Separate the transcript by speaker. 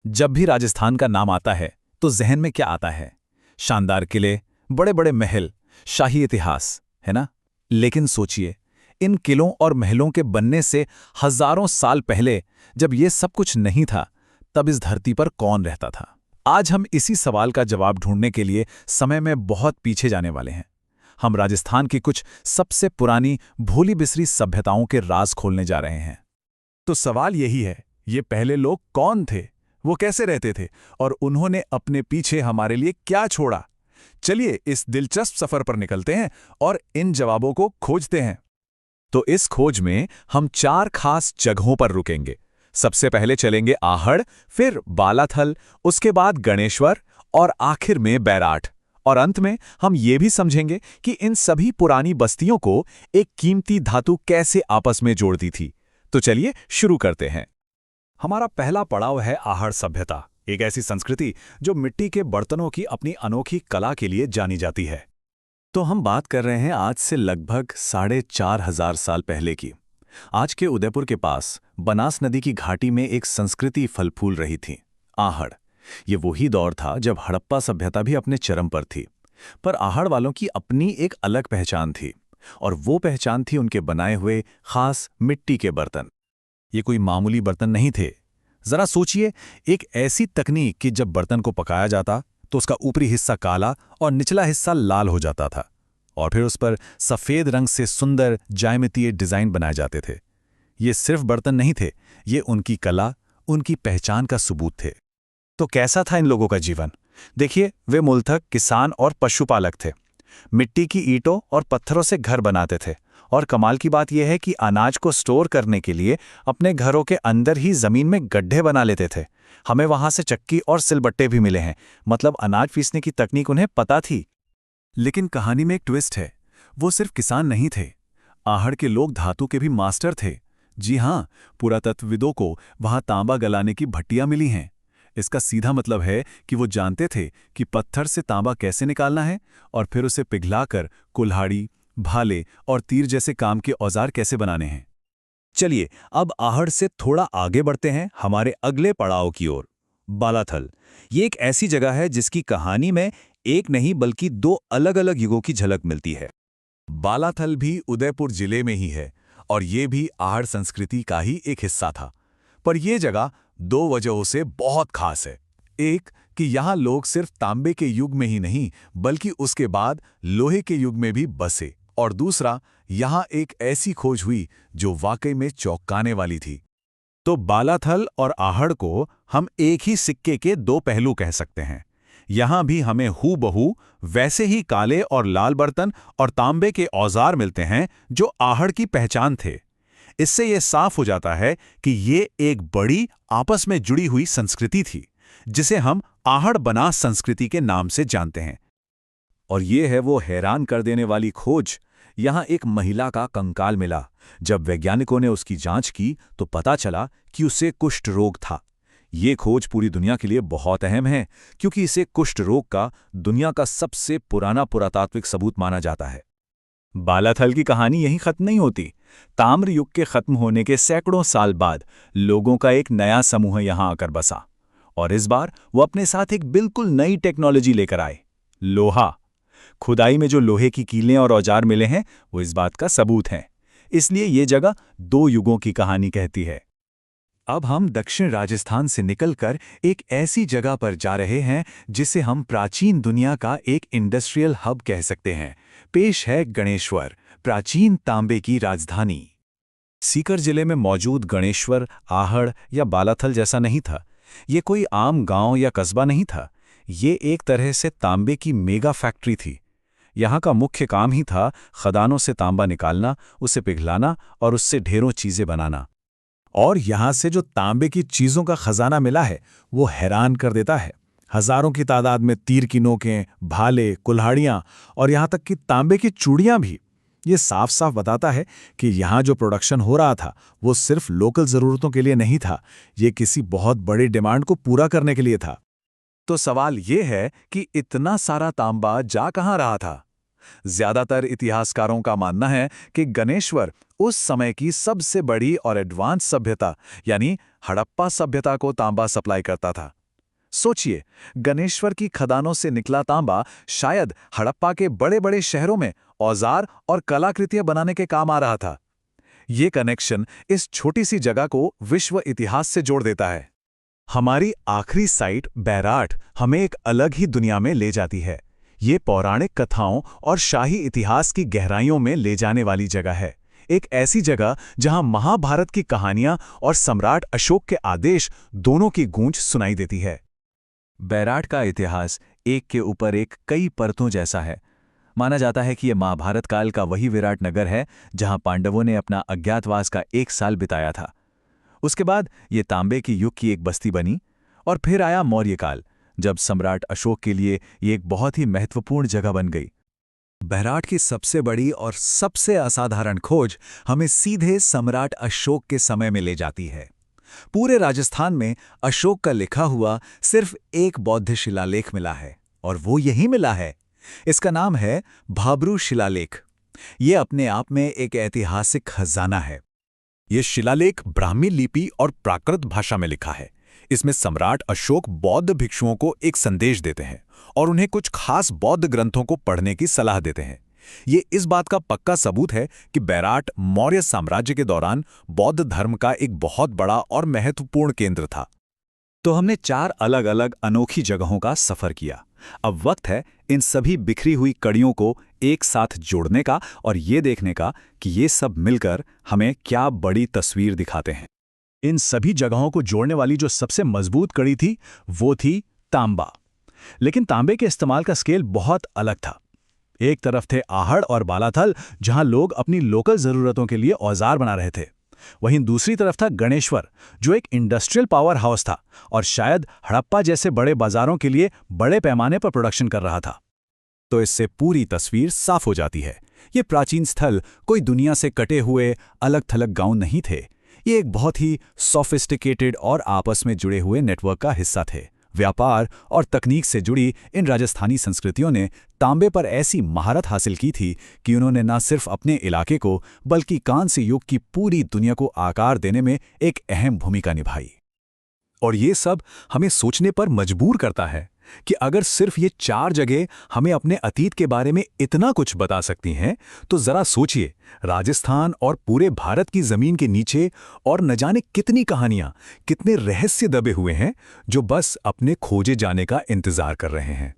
Speaker 1: जब भी राजस्थान का नाम आता है तो जहन में क्या आता है? शानदार किले, बड़े बड़े महल, शाही इतिहास, है ना? लेकिन सोचिए, इन किलों और महलों के बनने से हजारों साल पहले, जब ये सब कुछ नहीं था, तब इस धरती पर कौन रहता था? आज हम इसी सवाल का जवाब ढूंढने के लिए समय में बहुत पीछे जाने वाले हैं। हम राजस्थान की कुछ सबसे पुरानी भूली बिसरी सभ्यताओं के राज खोलने जा रहे हैं।
Speaker 2: तो सवाल यही है, ये पहले लोग कौन थे, वो कैसे रहते थे और उन्होंने अपने पीछे हमारे लिए क्या छोड़ा? चलिए इस दिलचस्प सफर पर निकलते हैं और इन जवाबों को खोजते हैं।
Speaker 1: तो इस खोज में हम 4 खास जगहों पर रुकेंगे। सबसे पहले चलेंगे आहड़, फिर बालाथल, उसके बाद गणेश्वर और आखिर में बैराठ। और अंत में हम ये भी समझेंगे कि इन सभी पुरानी बस्तियों को एक कीमती धातु कैसे आपस में जोड़ती थी। तो चलिए शुरू करते हैं।
Speaker 2: हमारा पहला पड़ाव है आहड़ सभ्यता, एक ऐसी संस्कृति जो मिट्टी के बर्तनों की अपनी अनोखी कला के लिए जानी जाती है।
Speaker 1: तो हम बात कर रहे हैं आज से लगभग 4,500 साल पहले की। आज के उदयपुर के पास बनास नदी की घाटी में एक संस्कृति फल फूल रही थी, आहड़। ये वही दौर था जब हड़प्पा सभ्यता भी अपने चरम पर थी। पर आहड़ वालों की अपनी एक अलग पहचान थी, और वो पहचान थी उनके बनाए हुए खास मिट्टी के बर्तन। ये कोई मामूली बर्तन नहीं थे। जरा सोचिए, एक ऐसी तकनीक कि जब बर्तन को पकाया जाता तो उसका ऊपरी हिस्सा काला और निचला हिस्सा लाल हो जाता था, और फिर उस पर सफ़ेद रंग से सुंदर ज्यामितीय डिज़ाइन बनाए जाते थे। ये सिर्फ बर्तन नहीं थे, ये उनकी कला, उनकी पहचान का सबूत थे। तो कैसा था इन लोगों का जीवन? देखिए, वे मूलतः किसान और पशुपालक थे। मिट्टी की ईंटों और पत्थरों से घर बनाते थे, और कमाल की बात यह है कि अनाज को स्टोर करने के लिए अपने घरों के अंदर ही जमीन में गड्ढे बना लेते थे। हमें वहां से चक्की और सिलबट्टे भी मिले हैं, मतलब अनाज पीसने की तकनीक उन्हें पता थी।
Speaker 2: लेकिन कहानी में एक ट्विस्ट है, वो सिर्फ किसान नहीं थे। आहड़ के लोग धातु के भी मास्टर थे। जी हाँ, पुरातत्वविदों को वहां तांबा गलाने की भट्टियां मिली हैं। इसका सीधा मतलब है कि वो जानते थे कि पत्थर से तांबा कैसे निकालना है और फिर उसे पिघलाकर कुल्हाड़ी, भाले और तीर जैसे काम के औजार कैसे बनाने हैं।
Speaker 1: चलिए अब आहड़ से थोड़ा आगे बढ़ते हैं हमारे अगले पड़ाव की ओर, बालाथल। ये एक ऐसी जगह है जिसकी कहानी में एक नहीं बल्कि 2 अलग-अलग युगों की झलक मिलती है।
Speaker 2: बालाथल भी उदयपुर जिले में ही है, और ये भी आहड़ संस्कृति का ही एक हिस्सा था। पर यह जगह 2 वजहों से बहुत खास है। एक कि यहाँ लोग सिर्फ तांबे के युग में ही नहीं बल्कि उसके बाद लोहे के युग में भी बसे, और दूसरा, यहाँ एक ऐसी खोज हुई जो वाकई में चौंकाने वाली थी।
Speaker 1: तो बालाथल और आहड़ को हम एक ही सिक्के के 2 पहलू कह सकते हैं। यहाँ भी हमें हूबहू वैसे ही काले और लाल बर्तन और तांबे के औजार मिलते हैं जो आहड़ की पहचान थे। इससे यह साफ हो जाता है कि ये एक बड़ी आपस में जुड़ी हुई संस्कृति थी, जिसे हम आहड़ बनास संस्कृति के नाम से जानते हैं। और ये है वो हैरान कर देने वाली खोज। यहाँ एक महिला का कंकाल मिला। जब वैज्ञानिकों ने उसकी जांच की तो पता चला कि उसे कुष्ठ रोग था। ये खोज पूरी दुनिया के लिए बहुत अहम है, क्योंकि इसे कुष्ठ रोग का दुनिया का सबसे पुराना पुरातात्विक सबूत माना जाता है। बालाथल की कहानी यहीं खत्म नहीं होती। ताम्र युग के खत्म होने के सैकड़ों साल बाद लोगों का एक नया समूह यहाँ आकर बसा, और इस बार वो अपने साथ एक बिल्कुल नई टेक्नोलॉजी लेकर आए, लोहा। खुदाई में जो लोहे की कीलें और औजार मिले हैं वो इस बात का सबूत हैं। इसलिए ये जगह 2 युगों की कहानी कहती है। अब हम दक्षिण राजस्थान से निकलकर एक ऐसी जगह पर जा रहे हैं जिसे हम प्राचीन दुनिया का एक इंडस्ट्रियल हब कह सकते हैं। पेश है गणेश्वर, प्राचीन तांबे की राजधानी। सीकर जिले में मौजूद गणेश्वर आहड़ या बालाथल जैसा नहीं था। ये कोई आम गांव या कस्बा नहीं था। ये एक तरह से तांबे की मेगा फैक्ट्री थी। यहाँ का मुख्य काम ही था खदानों से तांबा निकालना, उसे पिघलाना और उससे ढेरों चीजें बनाना। और यहाँ से जो तांबे की चीजों का खजाना मिला है वो हैरान कर देता है। हजारों की तादाद में तीर की नोकें, भाले, कुल्हाड़ियाँ और यहाँ तक कि तांबे की चूड़ियाँ भी। ये साफ साफ बताता है कि यहाँ जो प्रोडक्शन हो रहा था वो सिर्फ लोकल ज़रूरतों के लिए नहीं था, ये किसी बहुत बड़ी डिमांड को पूरा करने के लिए था। तो सवाल ये है कि इतना सारा तांबा जा कहाँ रहा था? ज्यादातर इतिहासकारों का मानना है कि गणेश्वर उस समय की सबसे बड़ी और एडवांस सभ्यता यानी
Speaker 2: हड़प्पा सभ्यता को तांबा सप्लाई करता था। सोचिए, गणेश्वर की खदानों से निकला तांबा शायद हड़प्पा के बड़े बड़े शहरों में औजार और कलाकृतियां बनाने के काम आ रहा था। ये कनेक्शन इस छोटी सी जगह को विश्व इतिहास से जोड़ देता है। हमारी आखिरी साइट बैराठ हमें एक अलग ही दुनिया में ले जाती है। ये पौराणिक कथाओं और शाही इतिहास की गहराइयों में ले जाने वाली जगह है। एक ऐसी जगह जहां महाभारत की कहानियां और सम्राट अशोक के आदेश दोनों की गूंज सुनाई देती है। बैराठ का इतिहास एक के ऊपर एक कई परतों जैसा है। माना जाता है कि यह महाभारत काल का वही विराट नगर है जहां पांडवों ने अपना अज्ञातवास का 1 साल बिताया था। उसके बाद ये तांबे की युग की एक बस्ती बनी और फिर आया मौर्य काल, जब सम्राट अशोक के लिए ये एक बहुत ही महत्वपूर्ण जगह बन गई। बैराठ की सबसे बड़ी और सबसे असाधारण खोज हमें सीधे सम्राट अशोक के समय में ले जाती है। पूरे राजस्थान में अशोक का लिखा हुआ सिर्फ एक बौद्ध शिलालेख मिला है, और वो यही मिला है। इसका नाम है भाब्रू शिलालेख। ये अपने आप में एक ऐतिहासिक खजाना है। ये शिलालेख ब्राह्मी लिपि और प्राकृत भाषा में लिखा है। इसमें सम्राट अशोक बौद्ध भिक्षुओं को एक संदेश देते हैं और उन्हें कुछ खास बौद्ध ग्रंथों को पढ़ने की सलाह देते हैं। ये इस बात का पक्का सबूत है कि बैराठ मौर्य साम्राज्य के दौरान बौद्ध धर्म का एक बहुत बड़ा और महत्वपूर्ण केंद्र था। तो हमने 4 अलग अलग अनोखी जगहों का सफर किया। अब वक्त है इन सभी बिखरी हुई कड़ियों को एक साथ जोड़ने का और ये देखने का कि ये सब मिलकर हमें क्या बड़ी तस्वीर दिखाते हैं। इन सभी जगहों को जोड़ने वाली जो सबसे मजबूत कड़ी थी वो थी तांबा। लेकिन तांबे के इस्तेमाल का स्केल बहुत अलग था। एक तरफ थे आहड़ और बालाथल, जहां लोग अपनी लोकल जरूरतों के लिए औजार बना रहे थे। वहीं दूसरी तरफ था गणेश्वर, जो एक इंडस्ट्रियल पावर हाउस था और शायद हड़प्पा जैसे बड़े बाजारों के लिए बड़े पैमाने पर प्रोडक्शन कर रहा था। तो इससे पूरी तस्वीर साफ हो जाती है। ये प्राचीन स्थल कोई दुनिया से कटे हुए अलग थलग गांव नहीं थे। ये एक बहुत ही सोफिस्टिकेटेड और आपस में जुड़े हुए नेटवर्क का हिस्सा थे। व्यापार और तकनीक से जुड़ी इन राजस्थानी संस्कृतियों ने तांबे पर ऐसी महारत हासिल की थी कि उन्होंने न सिर्फ अपने इलाके को बल्कि कांस्य युग की पूरी दुनिया को आकार देने में एक अहम भूमिका निभाई। और ये सब हमें सोचने पर मजबूर करता है कि अगर सिर्फ ये 4 जगह हमें अपने अतीत के बारे में इतना कुछ बता सकती हैं, तो जरा सोचिए राजस्थान और पूरे भारत की जमीन के नीचे और न जाने कितनी कहानियां, कितने रहस्य दबे हुए हैं जो बस अपने खोजे जाने का इंतजार कर रहे हैं।